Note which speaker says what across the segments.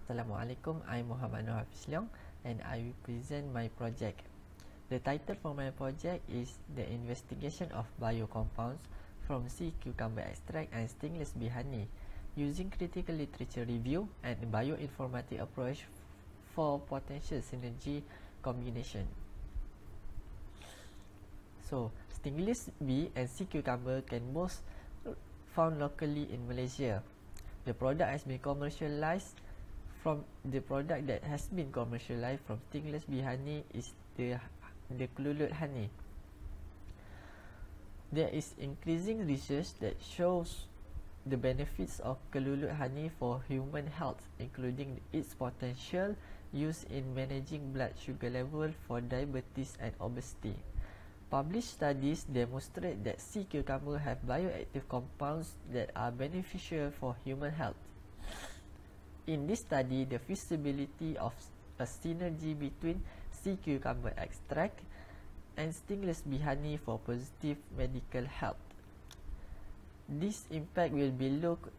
Speaker 1: Assalamualaikum, I'm Muhammad Nur Hafiz Leong and I will present my project. The title for my project is The Investigation of Biocompounds from Sea Cucumber Extract and Stingless Bee Honey using critical literature review and bioinformatic approach for potential synergy combination. So, stingless bee and sea cucumber can both found locally in Malaysia. The product has been commercialized from the product that has been commercialized from stingless bee honey is the Kelulut honey. There is increasing research that shows the benefits of Kelulut honey for human health, including its potential use in managing blood sugar level for diabetes and obesity. Published studies demonstrate that sea cucumber have bioactive compounds that are beneficial for human health. In this study, the feasibility of a synergy between sea cucumber extract and stingless bee honey for positive medical health. This impact will be looked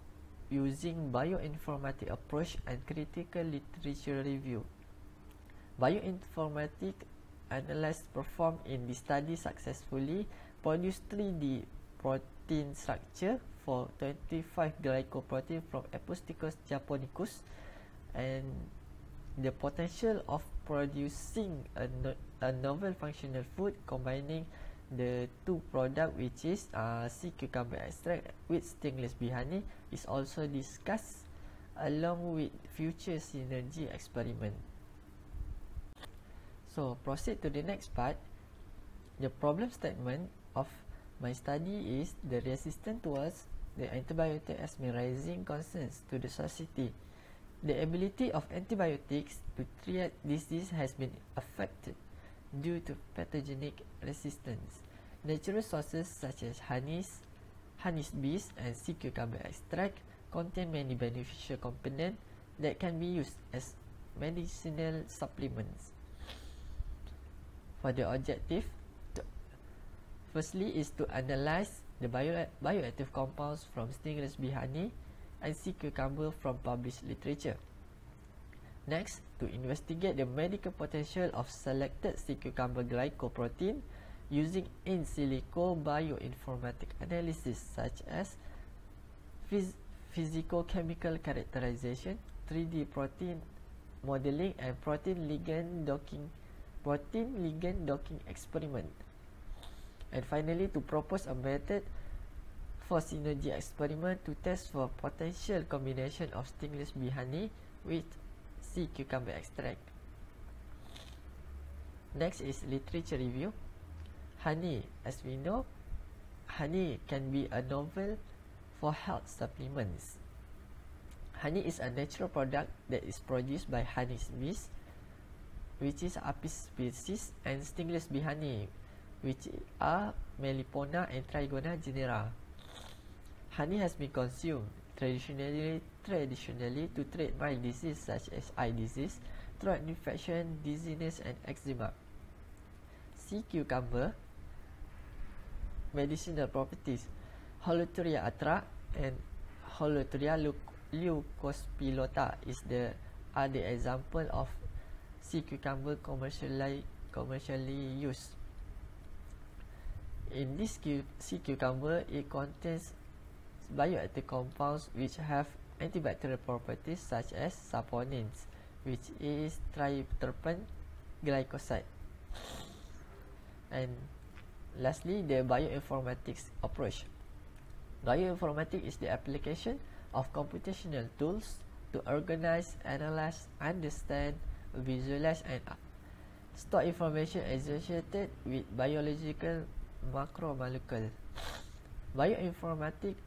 Speaker 1: using bioinformatic approach and critical literature review. Bioinformatic analysis performed in the study successfully produced 3D protein structure for 25 glycoprotein from Episticus japonicus, and the potential of producing a novel functional food combining the two products, which is sea cucumber extract with stingless bee honey, is also discussed along with future synergy experiment. So proceed to the next part. The problem statement of my study is the resistance towards the antibiotic has been raising concerns to the society. The ability of antibiotics to treat disease has been affected due to pathogenic resistance. Natural sources such as honey's bees and sea cucumber extract contain many beneficial components that can be used as medicinal supplements. For the objective, firstly is to analyze the bioactive compounds from stingless bee honey and sea cucumber from published literature. Next, to investigate the medical potential of selected sea cucumber glycoprotein using in silico bioinformatic analysis such as physicochemical characterization, 3D protein modeling, and protein ligand docking experiment. And finally, to propose a method for synergy experiment to test for potential combination of stingless bee honey with sea cucumber extract. Next is literature review. Honey, as we know, honey can be a novel for health supplements. Honey is a natural product that is produced by honey's bees, which is Apis species, and stingless bee honey, which are Melipona and Trigona genera. Honey has been consumed traditionally to treat mild disease such as eye disease, throat infection, dizziness, and eczema. Sea cucumber medicinal properties. Holoturia atra and Holoturia leucospilota are the example of sea cucumber commercially used. In this sea cucumber, it contains bioactive compounds which have antibacterial properties such as saponins, which is tryptophan glycoside. And lastly, the bioinformatics approach. Bioinformatics is the application of computational tools to organize, analyze, understand, visualize, and store information associated with biological macromolecule. Bioinformatics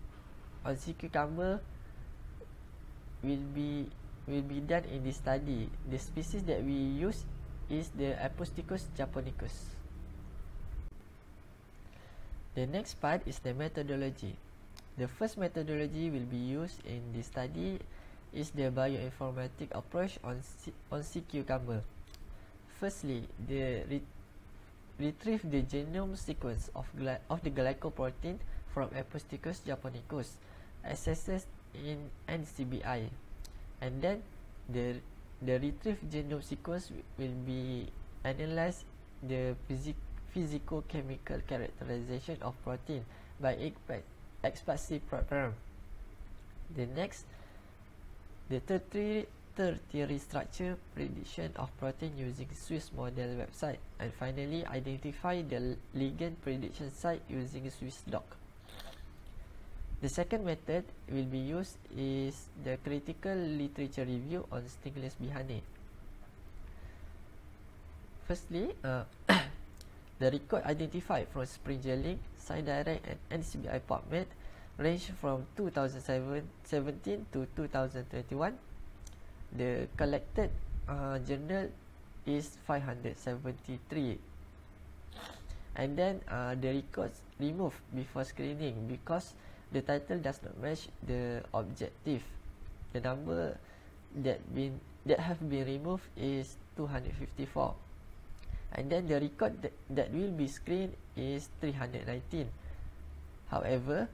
Speaker 1: on sea cucumber will be done in this study. The species that we use is the Episticus japonicus. The next part is the methodology. The first methodology will be used in this study is the bioinformatic approach on sea cucumber. Firstly, retrieve the genome sequence of the glycoprotein from Episticus japonicus, assessed in NCBI, and then The retrieved genome sequence will be analyzed the physicochemical characterization of protein by ExPAC program. The next, the tertiary structure prediction of protein using Swiss model website, and finally identify the ligand prediction site using Swissdoc. The second method will be used is the critical literature review on stingless bee honey. Firstly, the record identified from SpringGeLink, SciDirect, and NCBI PubMed range from 2017 to 2021. The collected journal is 573, and then the records removed before screening because the title does not match the objective. The number that have been removed is 254, and then the record that will be screened is 319. However,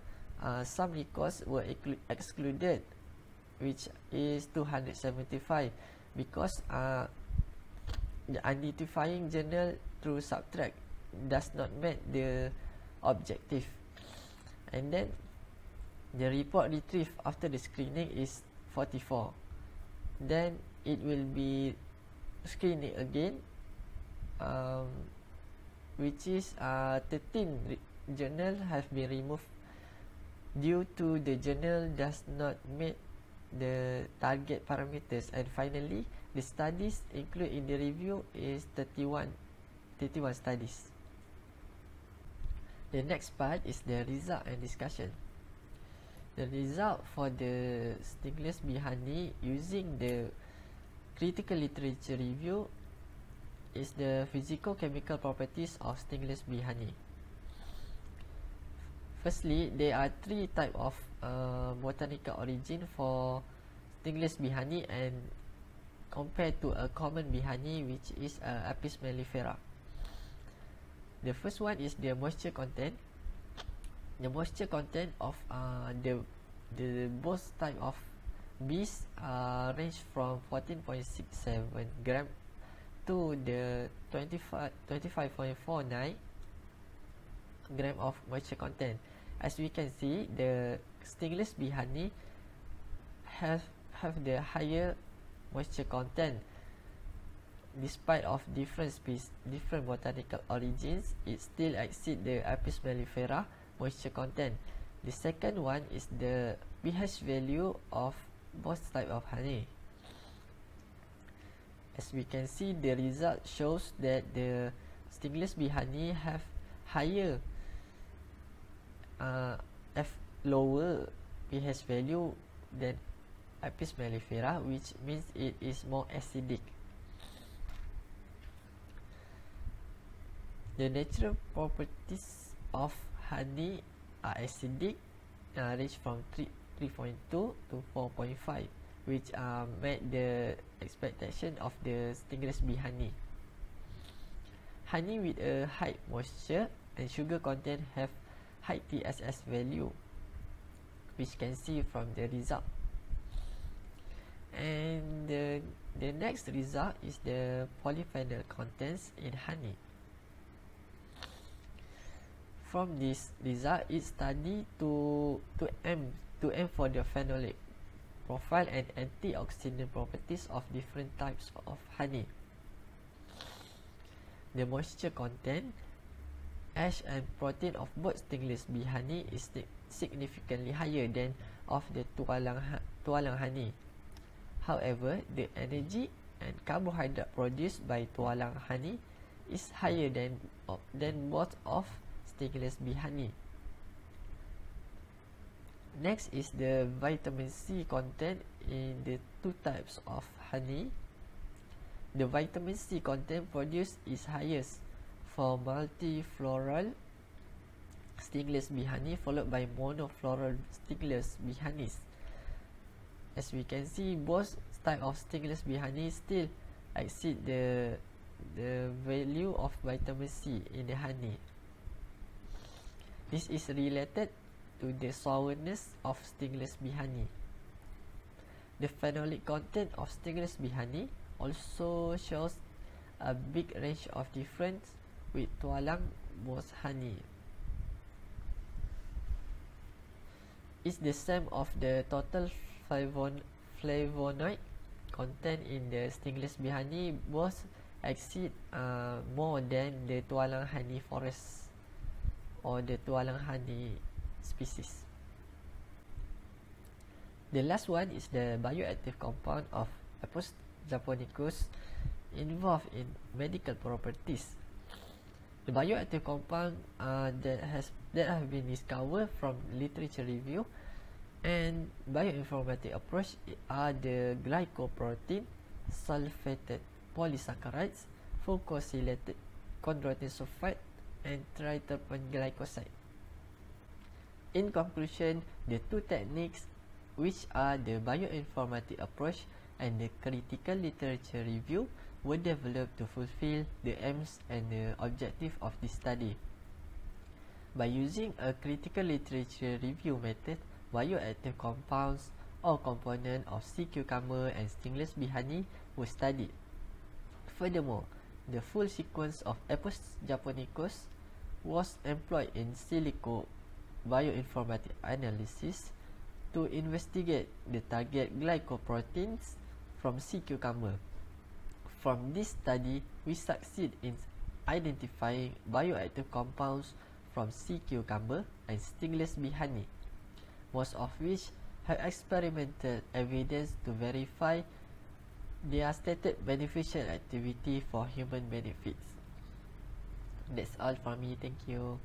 Speaker 1: some records were excluded, which is 275, because the identifying journal through subtract does not meet the objective. And then the report retrieved after the screening is 44. Then it will be screening again, which is 13 journal have been removed due to the journal does not meet the target parameters. And finally, the studies included in the review is 31 studies. The next part is the result and discussion. The result for the stingless bee honey using the critical literature review is the physicochemical properties of stingless bee honey. Firstly, there are three types of botanical origin for stingless bee honey and compared to a common bee honey, which is Apis mellifera. The first one is the moisture content. The moisture content of the both type of bees range from 14.67 gram to the 25.49 gram of moisture content. As we can see, the stingless bee honey have the higher moisture content. Despite of different botanical origins, it still exceeds the Apis mellifera moisture content. The second one is the pH value of both type of honey. As we can see, the result shows that the stingless bee honey have higher lower pH value than Apis mellifera, which means it is more acidic. The natural properties of honey are acidic, range from 3.2 to 4.5, which met the expectation of the stingless bee honey. Honey with a high moisture and sugar content have high TSS value, which can see from the result. And the next result is the polyphenol contents in honey. From this result, it study to aim for the phenolic profile and antioxidant properties of different types of honey. The moisture content, ash and protein of both stingless bee honey is significantly higher than of the tualang honey. However, the energy and carbohydrate produced by tualang honey is higher than both of stingless bee honey. Next is the vitamin C content in the two types of honey. The vitamin C content produced is highest for multifloral stingless bee honey, followed by monofloral stingless bee honeys. As we can see, both type of stingless bee honey still exceed the value of vitamin C in the honey. This is related to the sourness of stingless bee honey. The phenolic content of stingless bee honey also shows a big range of difference with tualang moss honey. It's the sum of the total flavonoid content in the stingless bee honey both exceed more than the tualang honey forest or the tualang honey species. The last one is the bioactive compound of Apus japonicus involved in medical properties. The bioactive compound that have been discovered from literature review and bioinformatic approach are the glycoprotein, sulfated polysaccharides, fucosylated chondroitin sulfide, and triterpene glycoside. In conclusion, the two techniques, which are the bioinformatic approach and the critical literature review, were developed to fulfill the aims and the objective of this study. By using a critical literature review method, bioactive compounds or components of sea cucumber and stingless bee honey were studied. Furthermore, the full sequence of Apus japonicus was employed in silico bioinformatic analysis to investigate the target glycoproteins from sea cucumber. From this study, we succeed in identifying bioactive compounds from sea cucumber and stingless bee honey, most of which have experimental evidence to verify their stated beneficial activity for human benefits. That's all from me. Thank you.